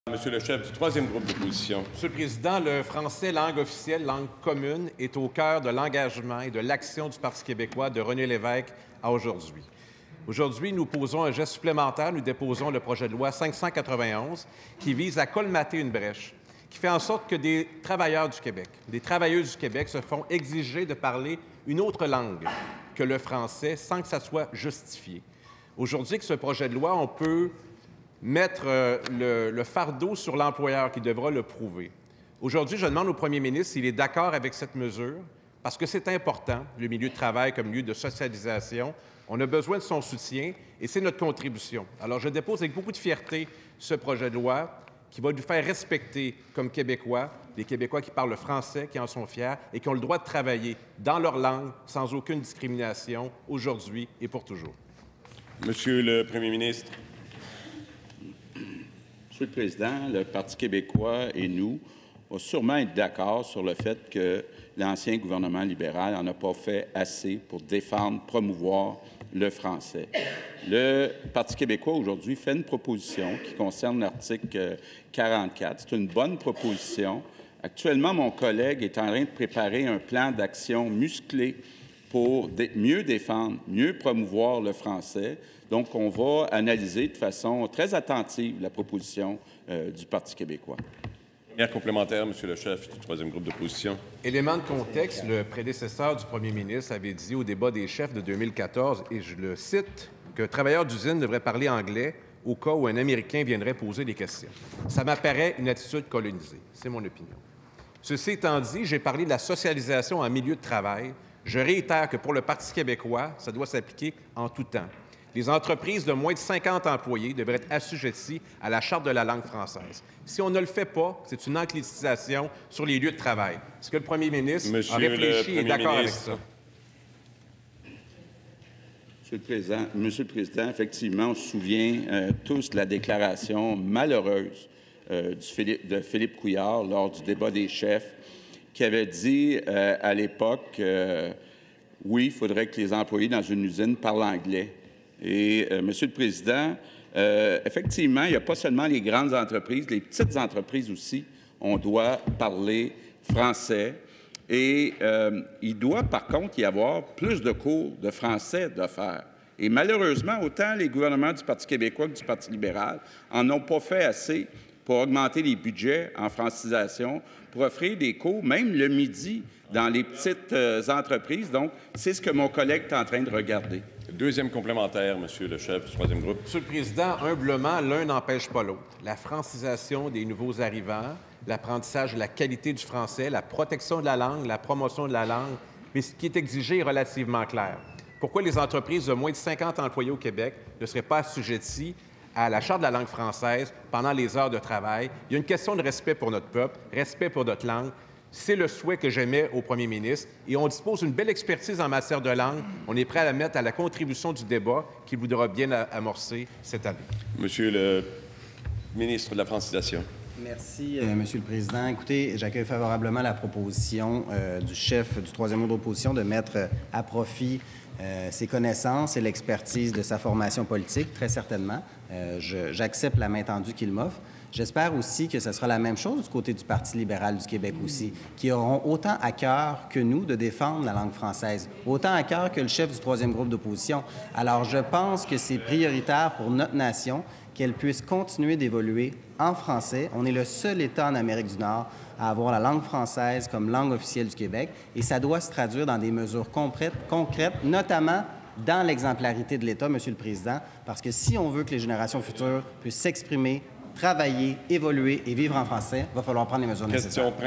Monsieur le chef du troisième groupe d'opposition. Monsieur le Président, le français, langue officielle, langue commune, est au cœur de l'engagement et de l'action du Parti québécois de René Lévesque à aujourd'hui. Aujourd'hui, nous posons un geste supplémentaire. Nous déposons le projet de loi 591 qui vise à colmater une brèche, qui fait en sorte que des travailleurs du Québec, des travailleuses du Québec se font exiger de parler une autre langue que le français sans que ça soit justifié. Aujourd'hui, avec ce projet de loi, on peut mettre le fardeau sur l'employeur qui devra le prouver. Aujourd'hui, je demande au premier ministre s'il est d'accord avec cette mesure, parce que c'est important, le milieu de travail comme lieu de socialisation. On a besoin de son soutien et c'est notre contribution. Alors, je dépose avec beaucoup de fierté ce projet de loi qui va nous faire respecter comme Québécois, les Québécois qui parlent le français, qui en sont fiers et qui ont le droit de travailler dans leur langue sans aucune discrimination aujourd'hui et pour toujours. Monsieur le premier ministre. Monsieur le Président, le Parti québécois et nous vont sûrement être d'accord sur le fait que l'ancien gouvernement libéral n'en a pas fait assez pour défendre, promouvoir le français. Le Parti québécois, aujourd'hui, fait une proposition qui concerne l'article 44. C'est une bonne proposition. Actuellement, mon collègue est en train de préparer un plan d'action musclé pour mieux défendre, mieux promouvoir le français. Donc, on va analyser de façon très attentive la proposition du Parti québécois. Première complémentaire, Monsieur le chef du troisième groupe d'opposition. Élément de contexte, le prédécesseur du premier ministre avait dit au débat des chefs de 2014, et je le cite, qu'un travailleur d'usine devrait parler anglais au cas où un Américain viendrait poser des questions. Ça m'apparaît une attitude colonisée. C'est mon opinion. Ceci étant dit, j'ai parlé de la socialisation en milieu de travail. Je réitère que pour le Parti québécois, ça doit s'appliquer en tout temps. Les entreprises de moins de 50 employés devraient être assujetties à la Charte de la langue française. Si on ne le fait pas, c'est une anglicisation sur les lieux de travail. Est-ce que le premier ministre a réfléchi et est d'accord avec ça? Monsieur le Président, effectivement, on se souvient tous de la déclaration malheureuse de Philippe Couillard lors du débat des chefs, qui avait dit à l'époque, oui, il faudrait que les employés dans une usine parlent anglais. Et, Monsieur le Président, effectivement, il n'y a pas seulement les grandes entreprises, les petites entreprises aussi, on doit parler français. Et il doit, par contre, y avoir plus de cours de français d'offerts. Et malheureusement, autant les gouvernements du Parti québécois que du Parti libéral en ont pas fait assez pour augmenter les budgets en francisation, pour offrir des cours, même le midi, dans les petites entreprises. Donc, c'est ce que mon collègue est en train de regarder. Deuxième complémentaire, Monsieur le chef du troisième groupe. Monsieur le Président, humblement, l'un n'empêche pas l'autre. La francisation des nouveaux arrivants, l'apprentissage de la qualité du français, la protection de la langue, la promotion de la langue, mais ce qui est exigé est relativement clair. Pourquoi les entreprises de moins de 50 employés au Québec ne seraient pas assujetties à la Charte de la langue française pendant les heures de travail? Il y a une question de respect pour notre peuple, respect pour notre langue. C'est le souhait que j'émets au premier ministre et on dispose d'une belle expertise en matière de langue. On est prêt à la mettre à la contribution du débat qu'il voudra bien amorcer cette année. Monsieur le ministre de la Francisation. Merci, Monsieur le Président. Écoutez, j'accueille favorablement la proposition du chef du troisième groupe d'opposition de mettre à profit ses connaissances et l'expertise de sa formation politique, très certainement. J'accepte la main tendue qu'il m'offre. J'espère aussi que ce sera la même chose du côté du Parti libéral du Québec aussi, qui auront autant à cœur que nous de défendre la langue française, autant à cœur que le chef du troisième groupe d'opposition. Alors, je pense que c'est prioritaire pour notre nation qu'elle puisse continuer d'évoluer en français. On est le seul État en Amérique du Nord à avoir la langue française comme langue officielle du Québec et ça doit se traduire dans des mesures concrètes, notamment dans l'exemplarité de l'État, Monsieur le Président, parce que si on veut que les générations futures puissent s'exprimer, travailler, évoluer et vivre en français, il va falloir prendre les mesures nécessaires.